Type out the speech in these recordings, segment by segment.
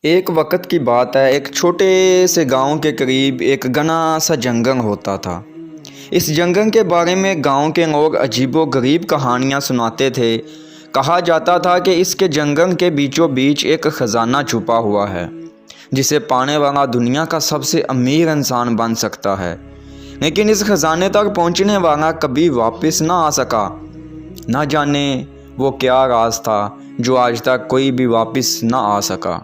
ایک وقت کی بات ہے، ایک چھوٹے سے گاؤں کے قریب ایک گھنا سا جنگل ہوتا تھا۔ اس جنگل کے بارے میں گاؤں کے لوگ عجیب و غریب کہانیاں سناتے تھے۔ کہا جاتا تھا کہ اس کے جنگل کے بیچوں بیچ ایک خزانہ چھپا ہوا ہے، جسے پانے والا دنیا کا سب سے امیر انسان بن سکتا ہے۔ لیکن اس خزانے تک پہنچنے والا کبھی واپس نہ آ سکا۔ نہ جانے وہ کیا راز تھا جو آج تک کوئی بھی واپس نہ آ سکا۔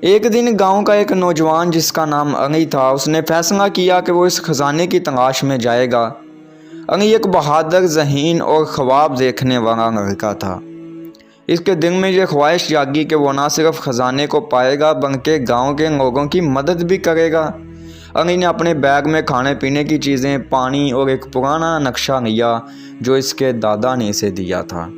ایک دن گاؤں کا ایک نوجوان جس کا نام علی تھا، اس نے فیصلہ کیا کہ وہ اس خزانے کی تلاش میں جائے گا۔ علی ایک بہادر، ذہین اور خواب دیکھنے والا لڑکا تھا۔ اس کے دل میں یہ خواہش جاگی کہ وہ نہ صرف خزانے کو پائے گا بلکہ گاؤں کے لوگوں کی مدد بھی کرے گا۔ علی نے اپنے بیگ میں کھانے پینے کی چیزیں، پانی اور ایک پرانا نقشہ لیا جو اس کے دادا نے اسے دیا تھا۔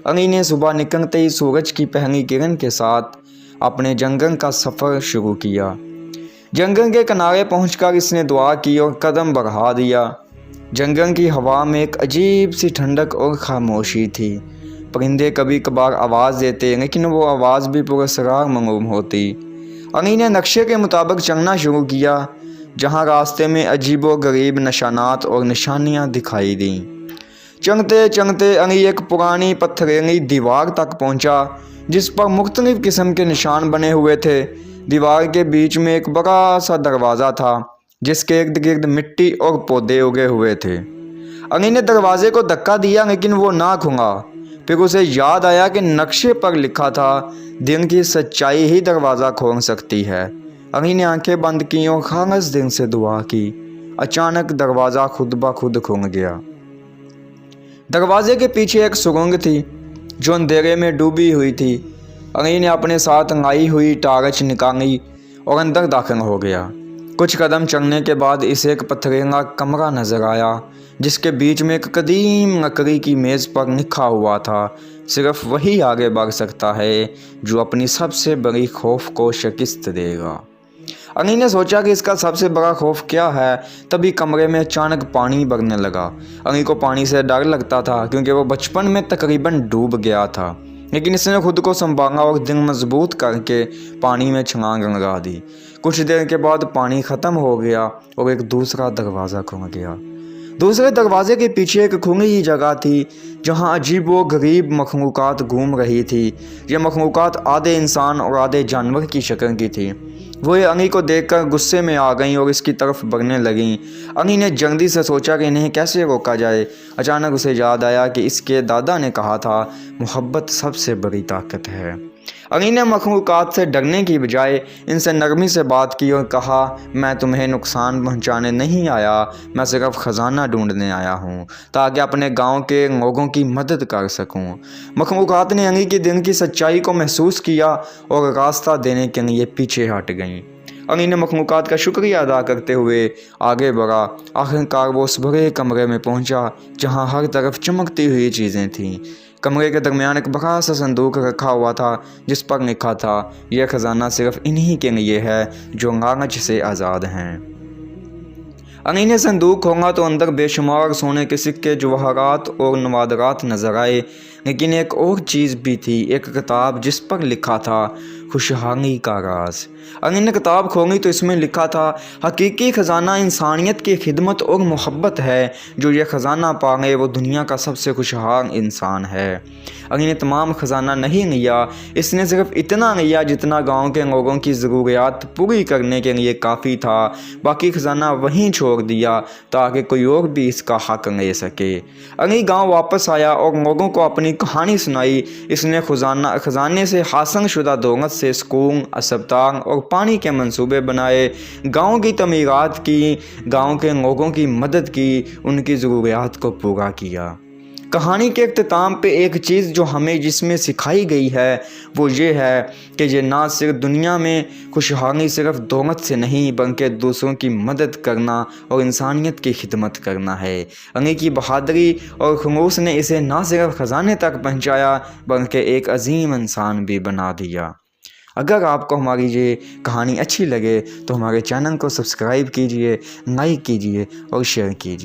علی نے صبح نکلتے ہی سورج کی پہلی کرن کے ساتھ اپنے جنگل کا سفر شروع کیا۔ جنگل کے کنارے پہنچ کر اس نے دعا کی اور قدم بڑھا دیا۔ جنگل کی ہوا میں ایک عجیب سی ٹھنڈک اور خاموشی تھی۔ پرندے کبھی کبھار آواز دیتے، لیکن وہ آواز بھی پراسرار معلوم ہوتی۔ علی نے نقشے کے مطابق چلنا شروع کیا، جہاں راستے میں عجیب و غریب نشانات اور نشانیاں دکھائی دیں۔ چلتے چلتے علی ایک پرانی پتھریلی دیوار تک پہنچا، جس پر مختلف قسم کے نشان بنے ہوئے تھے۔ دیوار کے بیچ میں ایک بڑا سا دروازہ تھا، جس کے ارد گرد مٹی اور پودے اگے ہوئے تھے۔ علی نے دروازے کو دھکا دیا، لیکن وہ نہ کھلا۔ پھر اسے یاد آیا کہ نقشے پر لکھا تھا، دل کی سچائی ہی دروازہ کھول سکتی ہے۔ علی نے آنکھیں بند کی اور خالص دل سے دعا کی۔ اچانک دروازہ خود بخود کھل گیا۔ دروازے کے پیچھے ایک سرنگ تھی جو اندھیرے میں ڈوبی ہوئی تھی۔ علی نے اپنے ساتھ لائی ہوئی ٹارچ نکالی اور اندر داخل ہو گیا۔ کچھ قدم چلنے کے بعد اسے ایک پتھریلا کمرہ نظر آیا، جس کے بیچ میں ایک قدیم لکڑی کی میز پر لکھا ہوا تھا، صرف وہی آگے بڑھ سکتا ہے جو اپنی سب سے بڑی خوف کو شکست دے گا۔ علی نے سوچا کہ اس کا سب سے بڑا خوف کیا ہے۔ تبھی کمرے میں اچانک پانی بڑھنے لگا۔ علی کو پانی سے ڈر لگتا تھا، کیونکہ وہ بچپن میں تقریباً ڈوب گیا تھا، لیکن اس نے خود کو سنبھالا اور دل مضبوط کر کے پانی میں چھلانگ لگا دی۔ کچھ دیر کے بعد پانی ختم ہو گیا اور ایک دوسرا دروازہ کھل گیا۔ دوسرے دروازے کے پیچھے ایک کھلی جگہ تھی، جہاں عجیب و غریب مخلوقات گھوم رہی تھی۔ یہ مخلوقات آدھے انسان اور آدھے جانور کی شکل کی تھی۔ وہ علی کو دیکھ کر غصے میں آ گئیں اور اس کی طرف بڑھنے لگیں۔ علی نے جلدی سے سوچا کہ انہیں کیسے روکا جائے۔ اچانک اسے یاد آیا کہ اس کے دادا نے کہا تھا، محبت سب سے بڑی طاقت ہے۔ علی نے مخلوقات سے ڈرنے کی بجائے ان سے نرمی سے بات کی اور کہا، میں تمہیں نقصان پہنچانے نہیں آیا، میں صرف خزانہ ڈھونڈنے آیا ہوں تاکہ اپنے گاؤں کے لوگوں کی مدد کر سکوں۔ مخلوقات نے علی کے دل کی سچائی کو محسوس کیا اور راستہ دینے کے لیے پیچھے ہٹ گئیں۔ علی نے مخلوقات کا شکریہ ادا کرتے ہوئے آگے بڑھا۔ آخرکار وہ اس بڑے کمرے میں پہنچا، جہاں ہر طرف چمکتی ہوئی چیزیں تھیں۔ کمرے کے درمیان ایک بڑا سا صندوق رکھا ہوا تھا، جس پر لکھا تھا، یہ خزانہ صرف انہی کے لیے ہے جو لالچ سے آزاد ہیں۔ علی نے صندوق کھولا تو اندر بے شمار سونے کے سکے، جواہرات اور نوادرات نظر آئے، لیکن ایک اور چیز بھی تھی، ایک کتاب جس پر لکھا تھا، خوشحالی کا راز۔ علی نے کتاب کھولی تو اس میں لکھا تھا، حقیقی خزانہ انسانیت کی خدمت اور محبت ہے، جو یہ خزانہ پالے وہ دنیا کا سب سے خوشحال انسان ہے۔ علی نے تمام خزانہ نہیں لیا، اس نے صرف اتنا لیا جتنا گاؤں کے لوگوں کی ضروریات پوری کرنے کے لیے کافی تھا۔ باقی خزانہ وہیں چھوڑ دیا تاکہ کوئی اور بھی اس کا حق لے سکے۔ علی گاؤں واپس آیا اور لوگوں کو اپنی کہانی سنائی۔ اس نے خزانے سے حاصل شدہ دولت سے اسکول، اسپتال اور پانی کے منصوبے بنائے، گاؤں کی تعمیرات کی، گاؤں کے لوگوں کی مدد کی، ان کی ضروریات کو پورا کیا۔ کہانی کے اختتام پہ ایک چیز جو ہمیں جس میں سکھائی گئی ہے وہ یہ ہے کہ یہ نہ صرف دنیا میں خوشحالی صرف دولت سے نہیں بلکہ دوسروں کی مدد کرنا اور انسانیت کی خدمت کرنا ہے۔ علی کی بہادری اور خلوص نے اسے نہ صرف خزانے تک پہنچایا بلکہ ایک عظیم انسان بھی بنا دیا۔ اگر آپ کو ہماری یہ کہانی اچھی لگے تو ہمارے چینل کو سبسکرائب کیجیے، لائک کیجیے اور شیئر کیجیے۔